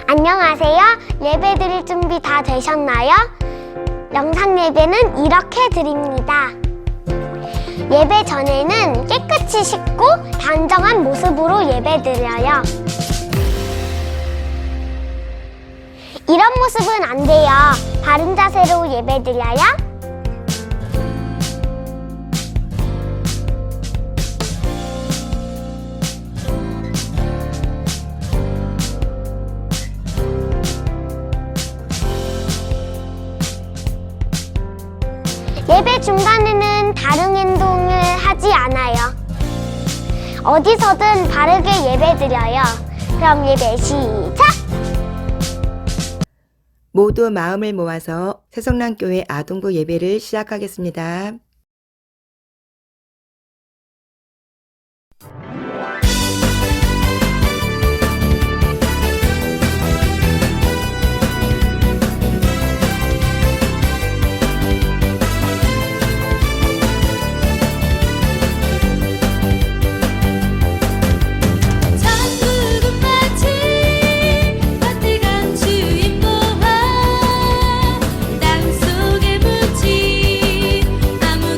안녕하세요. 예배 드릴 준비 다 되셨나요? 영상 예배는 이렇게 드립니다. 예배 전에는 깨끗이 씻고 단정한 모습으로 예배 드려요. 이런 모습은 안 돼요. 바른 자세로 예배 드려요. 예배 중간에는 다른 행동을 하지 않아요. 어디서든 바르게 예배 드려요. 그럼 예배 시작! 모두 마음을 모아서 새성남교회 아동부 예배를 시작하겠습니다. 땅속에 묻힌 아무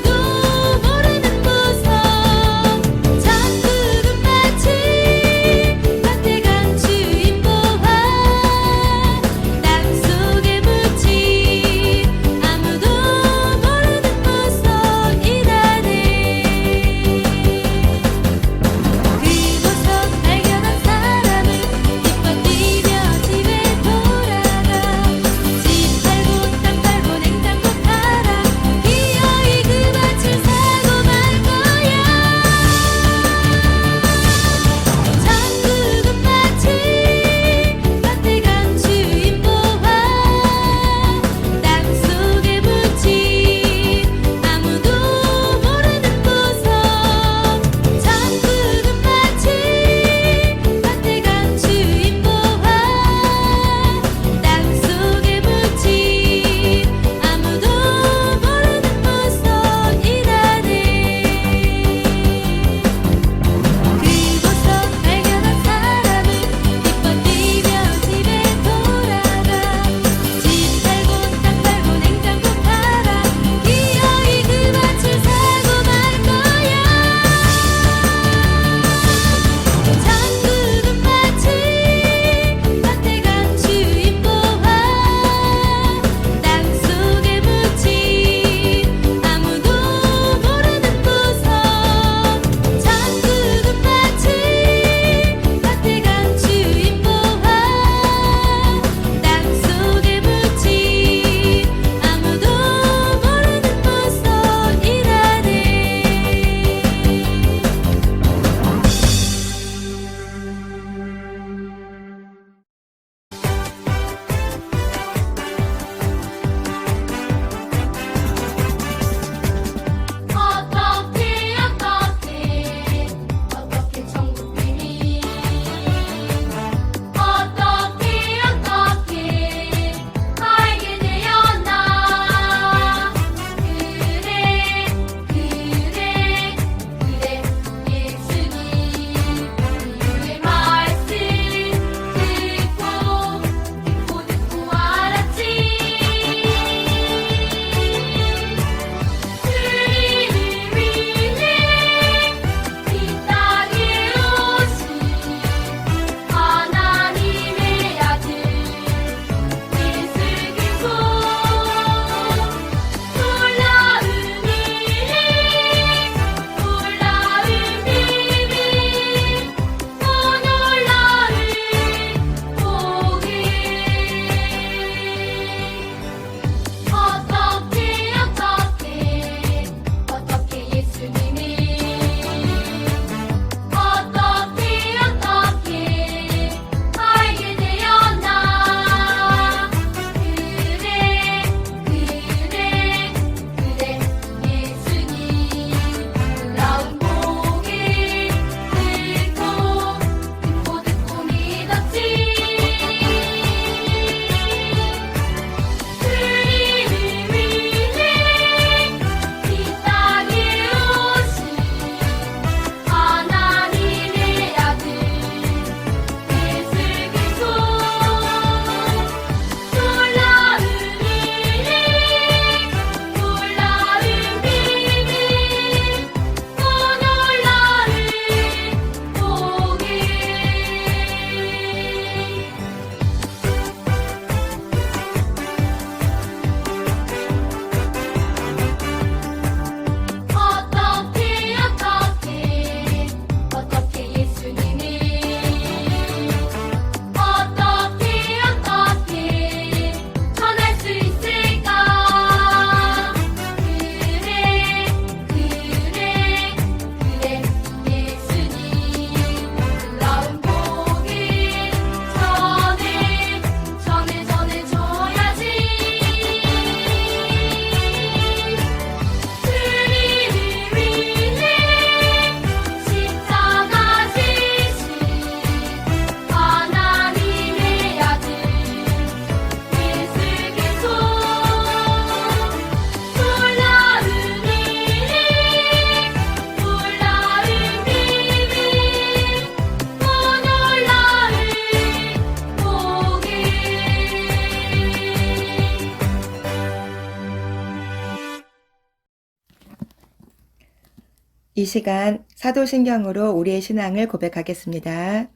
이 시간 사도신경으로 우리의 신앙을 고백하겠습니다.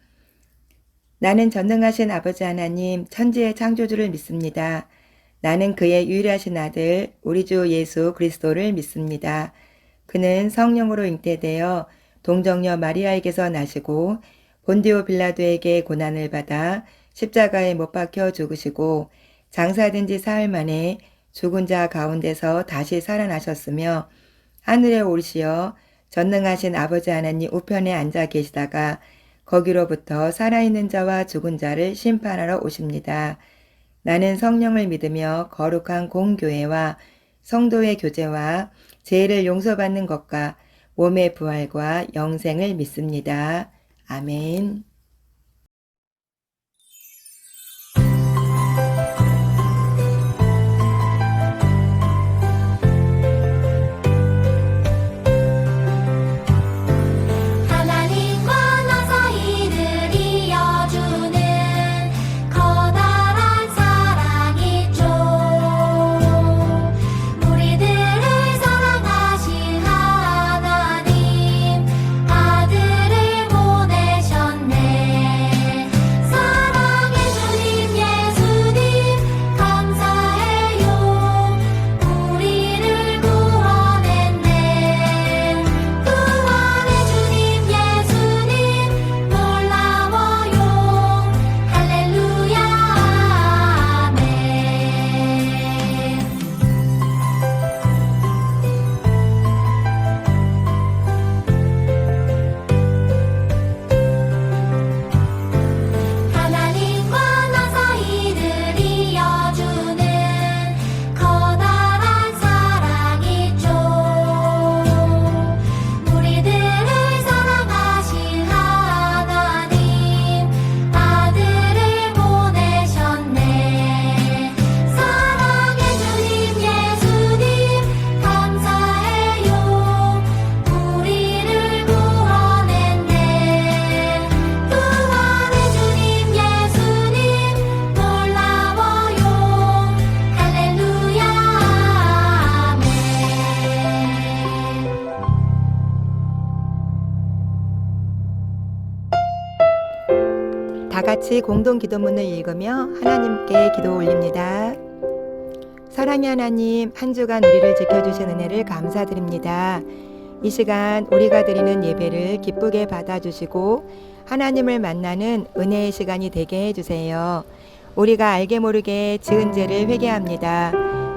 나는 전능하신 아버지 하나님 천지의 창조주를 믿습니다. 나는 그의 유일하신 아들 우리 주 예수 그리스도를 믿습니다. 그는 성령으로 잉태되어 동정녀 마리아에게서 나시고 본디오 빌라도에게 고난을 받아 십자가에 못 박혀 죽으시고 장사된 지 사흘 만에 죽은 자 가운데서 다시 살아나셨으며 하늘에 오르시어 전능하신 아버지 하나님 우편에 앉아 계시다가 거기로부터 살아있는 자와 죽은 자를 심판하러 오십니다. 나는 성령을 믿으며 거룩한 공교회와 성도의 교제와 죄를 용서받는 것과 몸의 부활과 영생을 믿습니다. 아멘. 하나님과 나 사이를 이어주는 커다란 사랑이 있죠. 우리들을 사랑하신 하나님 아들을 보내셨네. 사랑의 주님 예수님 감사해요. 우리를 구원했네. 구원의 주님 예수님 놀라워요. 할렐루야 아멘. 하나님과 나 사이를 이어주는 커다란 사랑이 있죠. 우리들을 사랑하신 하나님 아들을 보내셨네. 사랑의 주님 예수님 감사해요. 우리를 구원했네. 구원의 주님 예수님 놀라워요. 할렐루야 아멘. 다 같이 공동 기도문을 읽으며 하나님께 기도 올립니다. 사랑의 하나님, 한 주간 우리를 지켜주신 은혜를 감사드립니다. 이 시간 우리가 드리는 예배를 기쁘게 받아주시고 하나님을 만나는 은혜의 시간이 되게 해주세요. 우리가 알게 모르게 지은 죄를 회개합니다.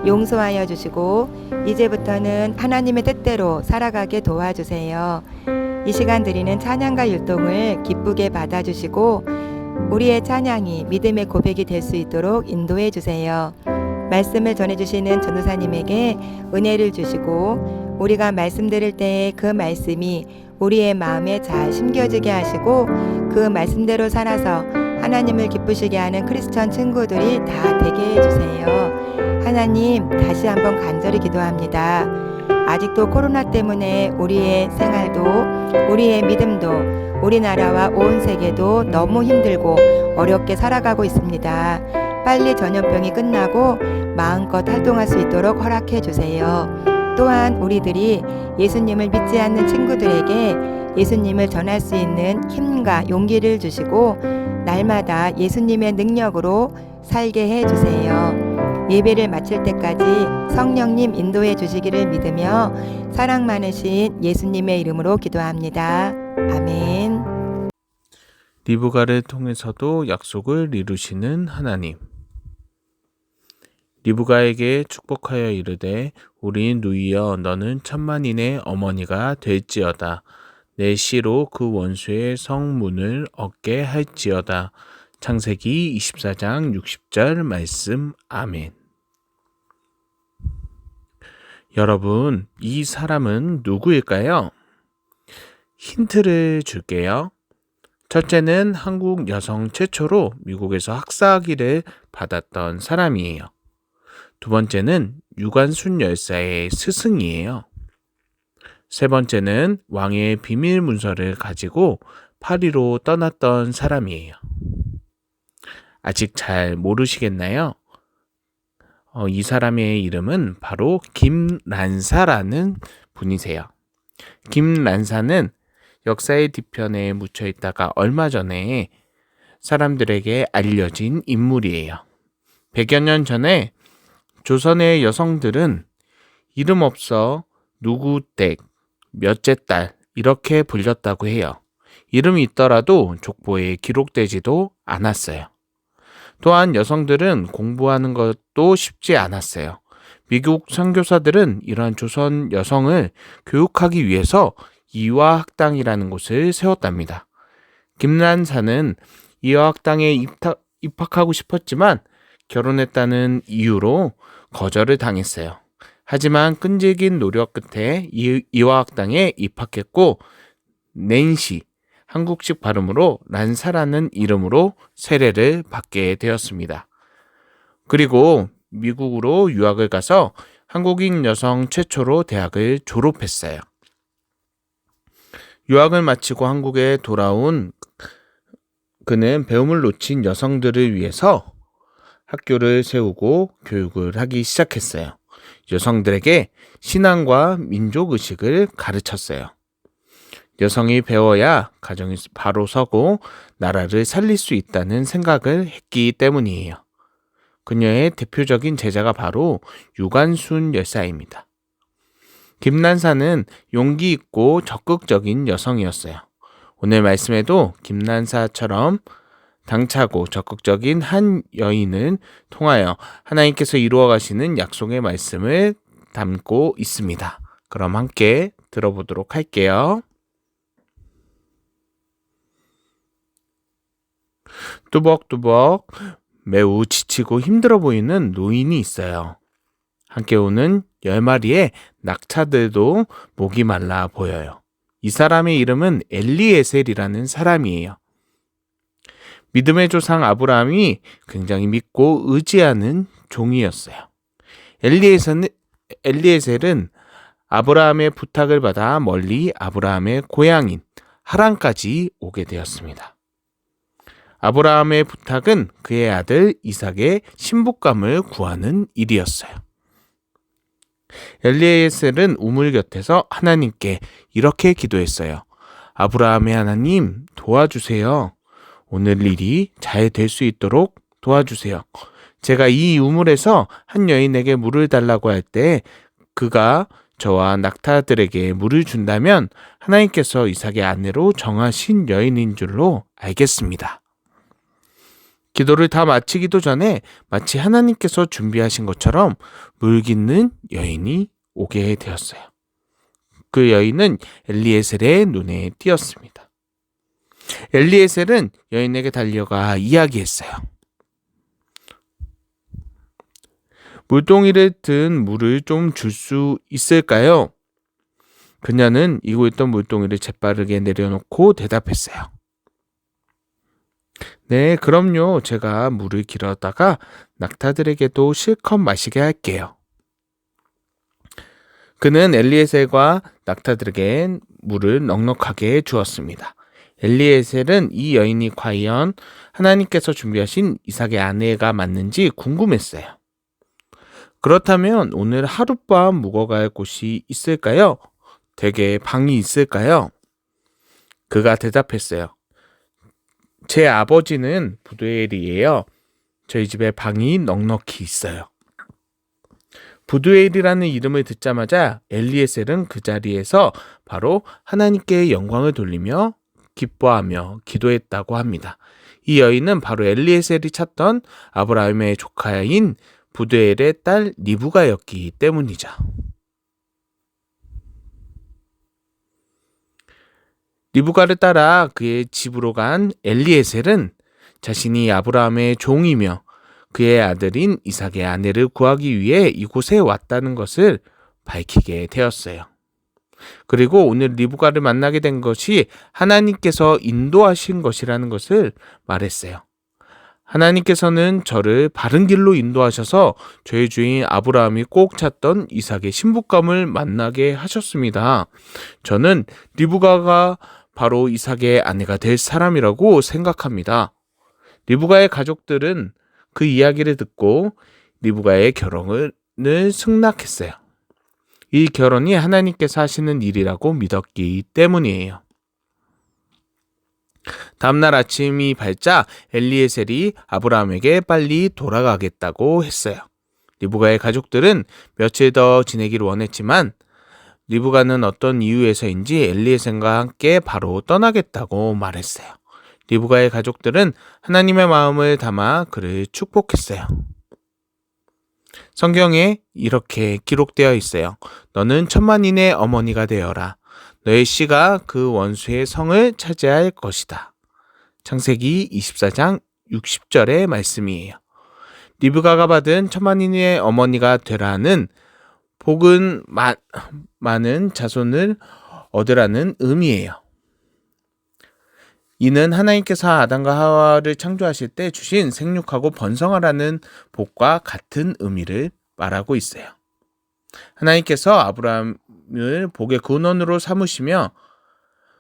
용서하여 주시고 이제부터는 하나님의 뜻대로 살아가게 도와주세요. 이 시간 드리는 찬양과 율동을 기쁘게 받아주시고 우리의 찬양이 믿음의 고백이 될 수 있도록 인도해 주세요. 말씀을 전해주시는 전도사님에게 은혜를 주시고 우리가 말씀 들을 때에 그 말씀이 우리의 마음에 잘 심겨지게 하시고 그 말씀대로 살아서 하나님을 기쁘시게 하는 크리스천 친구들이 다 되게 해주세요. 하나님, 다시 한번 간절히 기도합니다. 아직도 코로나 때문에 우리의 생활도 우리의 믿음도 우리나라와 온 세계도 너무 힘들고 어렵게 살아가고 있습니다. 빨리 전염병이 끝나고 마음껏 활동할 수 있도록 허락해 주세요. 또한 우리들이 예수님을 믿지 않는 친구들에게 예수님을 전할 수 있는 힘과 용기를 주시고 날마다 예수님의 능력으로 살게 해 주세요. 예배를 마칠 때까지 성령님 인도해 주시기를 믿으며 사랑 많으신 예수님의 이름으로 기도합니다. 아멘. 리브가를 통해서도 약속을 이루시는 하나님. 리브가에게 축복하여 이르되 우리 누이여 너는 천만인의 어머니가 될지어다. 내 씨로 그 원수의 성문을 얻게 할지어다. 창세기 24장 60절 말씀. 아멘. 여러분, 이 사람은 누구일까요? 힌트를 줄게요. 첫째는 한국 여성 최초로 미국에서 학사학위를 받았던 사람이에요. 두 번째는 유관순 열사의 스승이에요. 세 번째는 왕의 비밀 문서를 가지고 파리로 떠났던 사람이에요. 아직 잘 모르시겠나요? 이 사람의 이름은 바로 김란사라는 분이세요. 김란사는 역사의 뒤편에 묻혀 있다가 얼마 전에 사람들에게 알려진 인물이에요. 100여 년 전에 조선의 여성들은 이름 없어 누구 댁, 몇째 딸 이렇게 불렸다고 해요. 이름이 있더라도 족보에 기록되지도 않았어요. 또한 여성들은 공부하는 것도 쉽지 않았어요. 미국 선교사들은 이러한 조선 여성을 교육하기 위해서 이화학당이라는 곳을 세웠답니다. 김란사는 이화학당에 입학하고 싶었지만 결혼했다는 이유로 거절을 당했어요. 하지만 끈질긴 노력 끝에 이화학당에 입학했고 낸시, 한국식 발음으로 란사라는 이름으로 세례를 받게 되었습니다. 그리고 미국으로 유학을 가서 한국인 여성 최초로 대학을 졸업했어요. 유학을 마치고 한국에 돌아온 그는 배움을 놓친 여성들을 위해서 학교를 세우고 교육을 하기 시작했어요. 여성들에게 신앙과 민족의식을 가르쳤어요. 여성이 배워야 가정이 바로 서고 나라를 살릴 수 있다는 생각을 했기 때문이에요. 그녀의 대표적인 제자가 바로 유관순 열사입니다. 김란사는 용기 있고 적극적인 여성이었어요. 오늘 말씀에도 김란사처럼 당차고 적극적인 한 여인을 통하여 하나님께서 이루어 가시는 약속의 말씀을 담고 있습니다. 그럼 함께 들어보도록 할게요. 뚜벅뚜벅 매우 지치고 힘들어 보이는 노인이 있어요. 함께 오는 10마리의 낙타들도 목이 말라 보여요. 이 사람의 이름은 엘리에셀이라는 사람이에요. 믿음의 조상 아브라함이 굉장히 믿고 의지하는 종이었어요. 엘리에셀은 아브라함의 부탁을 받아 멀리 아브라함의 고향인 하란까지 오게 되었습니다. 아브라함의 부탁은 그의 아들 이삭의 신부감을 구하는 일이었어요. 엘리에셀은 우물 곁에서 하나님께 이렇게 기도했어요. 아브라함의 하나님 도와주세요. 오늘 일이 잘 될 수 있도록 도와주세요. 제가 이 우물에서 한 여인에게 물을 달라고 할 때 그가 저와 낙타들에게 물을 준다면 하나님께서 이삭의 아내로 정하신 여인인 줄로 알겠습니다. 기도를 다 마치기도 전에 마치 하나님께서 준비하신 것처럼 물 깃는 여인이 오게 되었어요. 그 여인은 엘리에셀의 눈에 띄었습니다. 엘리에셀은 여인에게 달려가 이야기했어요. 물동이를 든 물을 좀 줄 수 있을까요? 그녀는 이고 있던 물동이를 재빠르게 내려놓고 대답했어요. 네, 그럼요. 제가 물을 길어다가 낙타들에게도 실컷 마시게 할게요. 그는 엘리에셀과 낙타들에게 물을 넉넉하게 주었습니다. 엘리에셀은 이 여인이 과연 하나님께서 준비하신 이삭의 아내가 맞는지 궁금했어요. 그렇다면 오늘 하룻밤 묵어갈 곳이 있을까요? 댁에 방이 있을까요? 그가 대답했어요. 제 아버지는 부두엘이에요. 저희 집에 방이 넉넉히 있어요. 부두엘이라는 이름을 듣자마자 엘리에셀은 그 자리에서 바로 하나님께 영광을 돌리며 기뻐하며 기도했다고 합니다. 이 여인은 바로 엘리에셀이 찾던 아브라함의 조카인 부두엘의 딸 리브가였기 때문이죠. 리브가를 따라 그의 집으로 간 엘리에셀은 자신이 아브라함의 종이며 그의 아들인 이삭의 아내를 구하기 위해 이곳에 왔다는 것을 밝히게 되었어요. 그리고 오늘 리브가를 만나게 된 것이 하나님께서 인도하신 것이라는 것을 말했어요. 하나님께서는 저를 바른 길로 인도하셔서 저의 주인 아브라함이 꼭 찾던 이삭의 신부감을 만나게 하셨습니다. 저는 리브가가 바로 이삭의 아내가 될 사람이라고 생각합니다. 리브가의 가족들은 그 이야기를 듣고 리브가의 결혼을 승낙했어요. 이 결혼이 하나님께서 하시는 일이라고 믿었기 때문이에요. 다음날 아침이 밝자 엘리에셀이 아브라함에게 빨리 돌아가겠다고 했어요. 리브가의 가족들은 며칠 더 지내기를 원했지만 리브가는 어떤 이유에서인지 엘리에셀과 함께 바로 떠나겠다고 말했어요. 리브가의 가족들은 하나님의 마음을 담아 그를 축복했어요. 성경에 이렇게 기록되어 있어요. 너는 천만인의 어머니가 되어라. 너의 씨가 그 원수의 성을 차지할 것이다. 창세기 24장 60절의 말씀이에요. 리브가가 받은 천만인의 어머니가 되라는 복은 많은 자손을 얻으라는 의미예요. 이는 하나님께서 아담과 하와를 창조하실 때 주신 생육하고 번성하라는 복과 같은 의미를 말하고 있어요. 하나님께서 아브라함을 복의 근원으로 삼으시며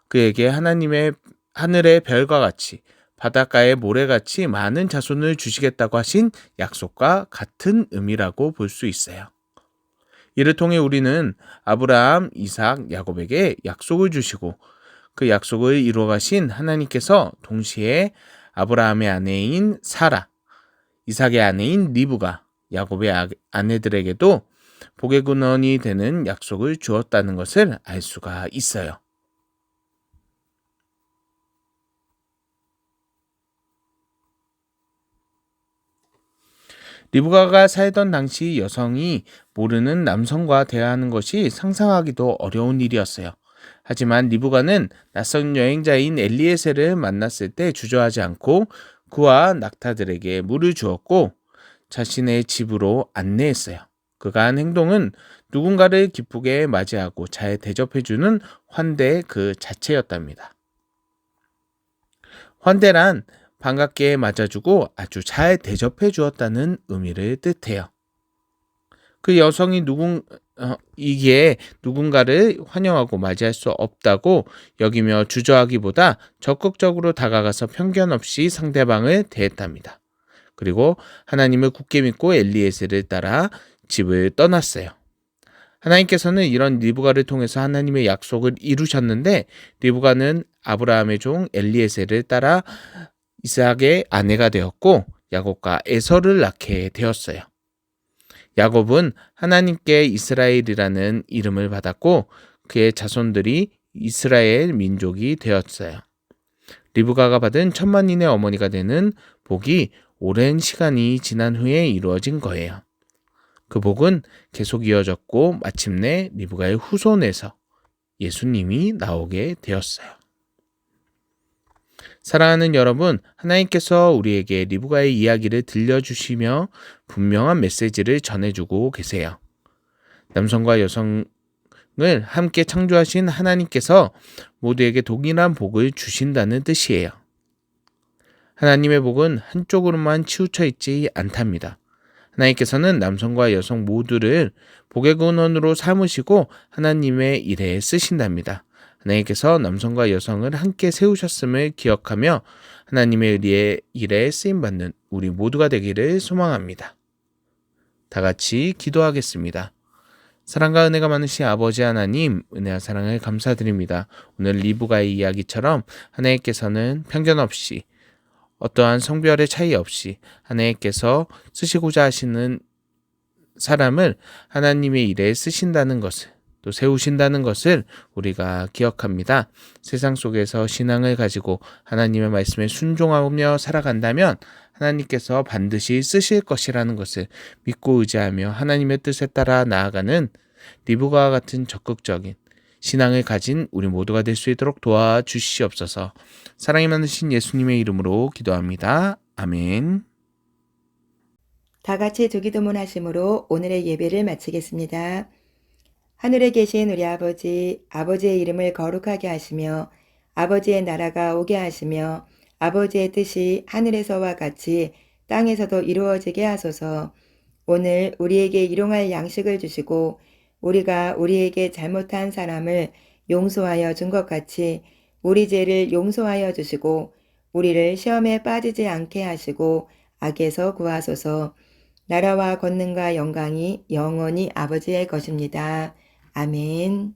그에게 하나님의 하늘의 별과 같이 바닷가의 모래같이 많은 자손을 주시겠다고 하신 약속과 같은 의미라고 볼 수 있어요. 이를 통해 우리는 아브라함, 이삭, 야곱에게 약속을 주시고 그 약속을 이루어가신 하나님께서 동시에 아브라함의 아내인 사라, 이삭의 아내인 리브가, 야곱의 아내들에게도 복의 근원이 되는 약속을 주었다는 것을 알 수가 있어요. 리브가가 살던 당시 여성이 모르는 남성과 대화하는 것이 상상하기도 어려운 일이었어요. 하지만 리브가는 낯선 여행자인 엘리에셀을 만났을 때 주저하지 않고 그와 낙타들에게 물을 주었고 자신의 집으로 안내했어요. 그가 한 행동은 누군가를 기쁘게 맞이하고 잘 대접해주는 환대 그 자체였답니다. 환대란 반갑게 맞아주고 아주 잘 대접해 주었다는 의미를 뜻해요. 그 여성이 이게 누군가를 환영하고 맞이할 수 없다고 여기며 주저하기보다 적극적으로 다가가서 편견 없이 상대방을 대했답니다. 그리고 하나님을 굳게 믿고 엘리에셀을 따라 집을 떠났어요. 하나님께서는 이런 리브가를 통해서 하나님의 약속을 이루셨는데 리브가는 아브라함의 종 엘리에셀을 따라 이삭의 아내가 되었고 야곱과 에서를 낳게 되었어요. 야곱은 하나님께 이스라엘이라는 이름을 받았고 그의 자손들이 이스라엘 민족이 되었어요. 리브가가 받은 천만인의 어머니가 되는 복이 오랜 시간이 지난 후에 이루어진 거예요. 그 복은 계속 이어졌고 마침내 리브가의 후손에서 예수님이 나오게 되었어요. 사랑하는 여러분, 하나님께서 우리에게 리브가의 이야기를 들려주시며 분명한 메시지를 전해주고 계세요. 남성과 여성을 함께 창조하신 하나님께서 모두에게 동일한 복을 주신다는 뜻이에요. 하나님의 복은 한쪽으로만 치우쳐 있지 않답니다. 하나님께서는 남성과 여성 모두를 복의 근원으로 삼으시고 하나님의 일에 쓰신답니다. 하나님께서 남성과 여성을 함께 세우셨음을 기억하며 하나님의 일에 쓰임받는 우리 모두가 되기를 소망합니다. 다 같이 기도하겠습니다. 사랑과 은혜가 많으신 아버지 하나님, 은혜와 사랑을 감사드립니다. 오늘 리브가의 이야기처럼 하나님께서는 편견 없이 어떠한 성별의 차이 없이 하나님께서 쓰시고자 하시는 사람을 하나님의 일에 쓰신다는 것을 또 세우신다는 것을 우리가 기억합니다. 세상 속에서 신앙을 가지고 하나님의 말씀에 순종하며 살아간다면 하나님께서 반드시 쓰실 것이라는 것을 믿고 의지하며 하나님의 뜻에 따라 나아가는 리브가와 같은 적극적인 신앙을 가진 우리 모두가 될 수 있도록 도와주시옵소서. 사랑이 많으신 예수님의 이름으로 기도합니다. 아멘. 다 같이 두기도문 하심으로 오늘의 예배를 마치겠습니다. 하늘에 계신 우리 아버지, 아버지의 이름을 거룩하게 하시며 아버지의 나라가 오게 하시며 아버지의 뜻이 하늘에서와 같이 땅에서도 이루어지게 하소서. 오늘 우리에게 일용할 양식을 주시고 우리가 우리에게 잘못한 사람을 용서하여 준 것 같이 우리 죄를 용서하여 주시고 우리를 시험에 빠지지 않게 하시고 악에서 구하소서. 나라와 권능과 영광이 영원히 아버지의 것입니다. 아멘.